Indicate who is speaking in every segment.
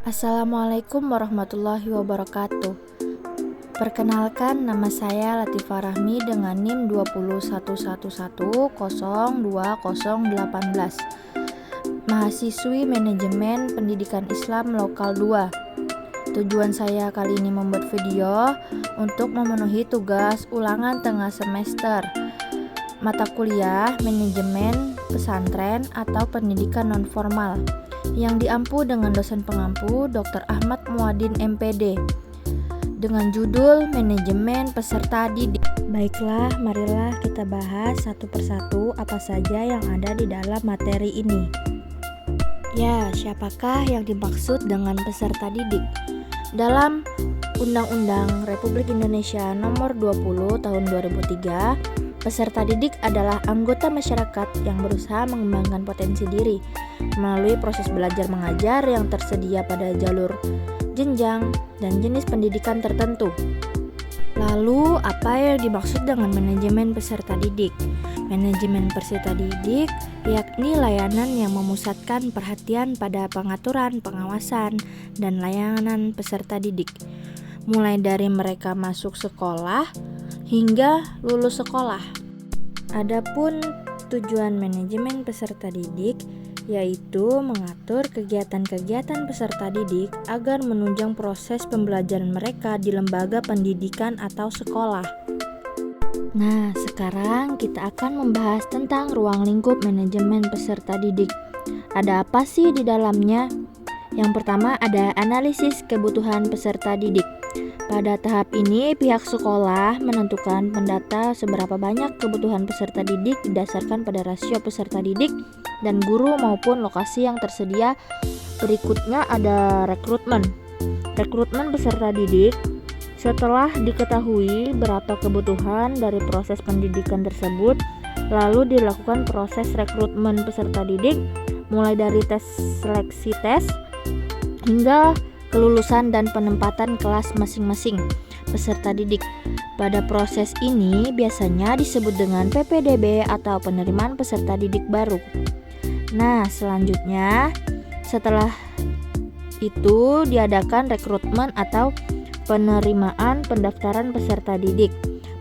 Speaker 1: Assalamualaikum warahmatullahi wabarakatuh. Perkenalkan, nama saya Latifah Rahmi dengan NIM 20111020018. Mahasiswi Manajemen Pendidikan Islam Lokal 2. Tujuan saya kali ini membuat video untuk memenuhi tugas ulangan tengah semester mata kuliah Manajemen Pesantren atau Pendidikan Nonformal yang diampu dengan dosen pengampu Dr. Ahmad Muadin MPD dengan judul Manajemen Peserta Didik. Baiklah, marilah kita bahas satu persatu apa saja yang ada di dalam materi ini. Ya, siapakah yang dimaksud dengan peserta didik? Dalam Undang-Undang Republik Indonesia Nomor 20 Tahun 2003, peserta didik adalah anggota masyarakat yang berusaha mengembangkan potensi diri melalui proses belajar mengajar yang tersedia pada jalur, jenjang, dan jenis pendidikan tertentu. Lalu, apa yang dimaksud dengan manajemen peserta didik? Manajemen peserta didik yakni layanan yang memusatkan perhatian pada pengaturan, pengawasan, dan layanan peserta didik, mulai dari mereka masuk sekolah hingga lulus sekolah. Adapun tujuan manajemen peserta didik yaitu mengatur kegiatan-kegiatan peserta didik agar menunjang proses pembelajaran mereka di lembaga pendidikan atau sekolah. Nah, sekarang kita akan membahas tentang ruang lingkup manajemen peserta didik. Ada apa sih di dalamnya? Yang pertama ada analisis kebutuhan peserta didik. Pada tahap ini, pihak sekolah menentukan mendata seberapa banyak kebutuhan peserta didik didasarkan pada rasio peserta didik dan guru maupun lokasi yang tersedia. Berikutnya ada rekrutmen. Rekrutmen peserta didik. Setelah diketahui berapa kebutuhan dari proses pendidikan tersebut, lalu dilakukan proses rekrutmen peserta didik mulai dari tes seleksi tes hingga kelulusan dan penempatan kelas masing-masing peserta didik. Pada proses ini biasanya disebut dengan PPDB atau penerimaan peserta didik baru. Nah, selanjutnya setelah itu diadakan rekrutmen atau penerimaan pendaftaran peserta didik.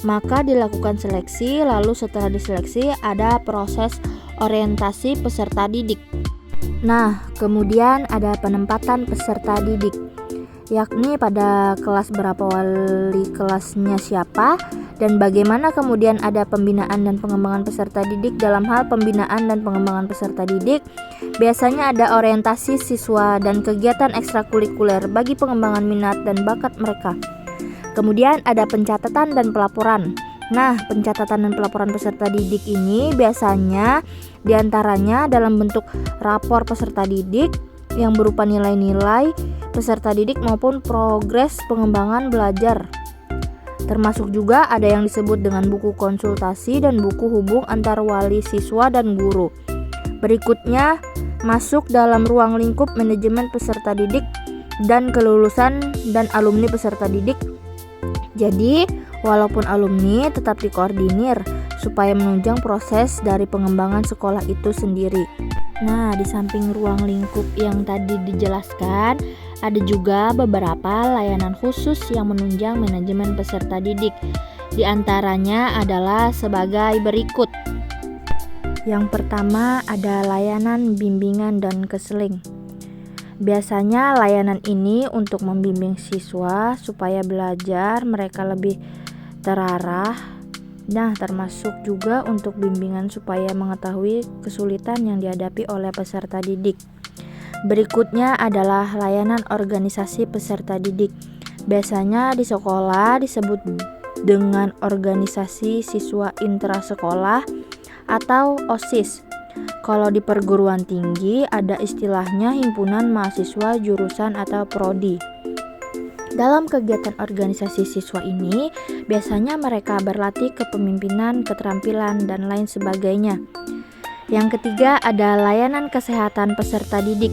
Speaker 1: Maka dilakukan seleksi, lalu setelah diseleksi ada proses orientasi peserta didik. Nah, kemudian ada penempatan peserta didik, yakni pada kelas berapa wali kelasnya siapa, dan bagaimana kemudian ada pembinaan dan pengembangan peserta didik. Dalam hal pembinaan dan pengembangan peserta didik, biasanya ada orientasi siswa dan kegiatan ekstrakurikuler bagi pengembangan minat dan bakat mereka. Kemudian ada pencatatan dan pelaporan. Nah, pencatatan dan pelaporan peserta didik ini biasanya diantaranya dalam bentuk rapor peserta didik yang berupa nilai-nilai peserta didik maupun progres pengembangan belajar. Termasuk juga ada yang disebut dengan buku konsultasi dan buku hubung antar wali siswa dan guru. Berikutnya masuk dalam ruang lingkup manajemen peserta didik dan kelulusan dan alumni peserta didik. Jadi, walaupun alumni tetap dikoordinir supaya menunjang proses dari pengembangan sekolah itu sendiri. Nah, di samping ruang lingkup yang tadi dijelaskan, ada juga beberapa layanan khusus yang menunjang manajemen peserta didik. Di antaranya adalah sebagai berikut. Yang pertama ada layanan bimbingan dan konseling. Biasanya layanan ini untuk membimbing siswa supaya belajar mereka lebih terarah. Nah, termasuk juga untuk bimbingan supaya mengetahui kesulitan yang dihadapi oleh peserta didik. Berikutnya adalah layanan organisasi peserta didik. Biasanya di sekolah disebut dengan organisasi siswa intrasekolah atau OSIS. Kalau di perguruan tinggi ada istilahnya himpunan mahasiswa jurusan atau prodi. Dalam kegiatan organisasi siswa ini, biasanya mereka berlatih kepemimpinan, keterampilan, dan lain sebagainya. Yang ketiga ada layanan kesehatan peserta didik.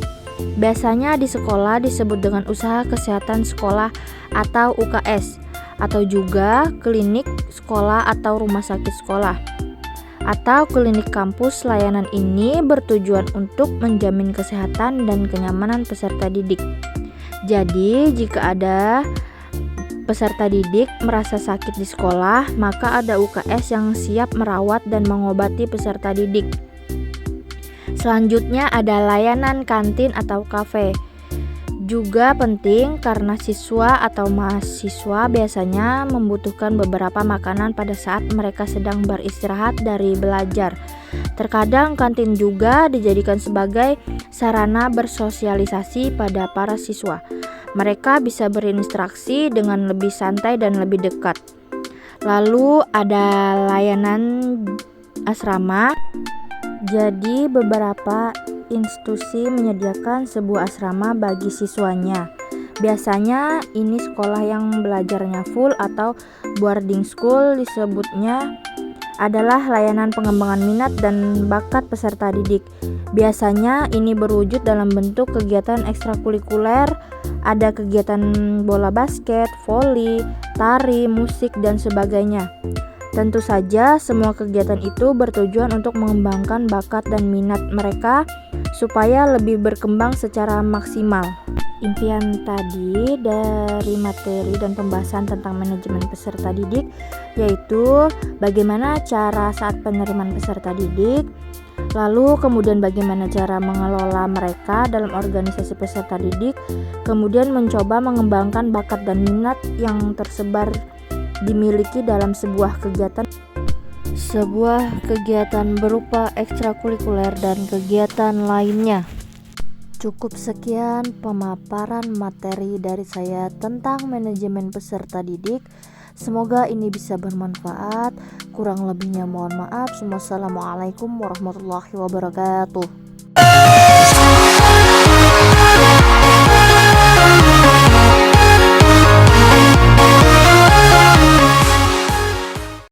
Speaker 1: Biasanya di sekolah disebut dengan usaha kesehatan sekolah atau UKS, atau juga klinik sekolah atau rumah sakit sekolah. atau klinik kampus. Layanan ini bertujuan untuk menjamin kesehatan dan kenyamanan peserta didik. Jadi, jika ada peserta didik merasa sakit di sekolah, maka ada UKS yang siap merawat dan mengobati peserta didik. Selanjutnya ada layanan kantin atau kafe. Juga penting karena siswa atau mahasiswa biasanya membutuhkan beberapa makanan pada saat mereka sedang beristirahat dari belajar. Terkadang kantin juga dijadikan sebagai sarana bersosialisasi pada para siswa. Mereka bisa berinteraksi dengan lebih santai dan lebih dekat. Lalu ada layanan asrama. Jadi beberapa institusi menyediakan sebuah asrama bagi siswanya. Biasanya ini sekolah yang belajarnya full atau boarding school. Disebutnya adalah layanan pengembangan minat dan bakat peserta didik. Biasanya ini berwujud dalam bentuk kegiatan ekstrakurikuler. Ada kegiatan bola basket, voli, tari, musik, dan sebagainya. Tentu saja semua kegiatan itu bertujuan untuk mengembangkan bakat dan minat mereka supaya lebih berkembang secara maksimal. Impian tadi dari materi dan pembahasan tentang manajemen peserta didik yaitu bagaimana cara saat penerimaan peserta didik, lalu kemudian bagaimana cara mengelola mereka dalam organisasi peserta didik, kemudian mencoba mengembangkan bakat dan minat yang tersebar dimiliki dalam sebuah kegiatan berupa ekstrakurikuler dan kegiatan lainnya. Cukup sekian pemaparan materi dari saya tentang manajemen peserta didik. Semoga ini bisa bermanfaat. Kurang lebihnya mohon maaf. Wassalamualaikum warahmatullahi wabarakatuh.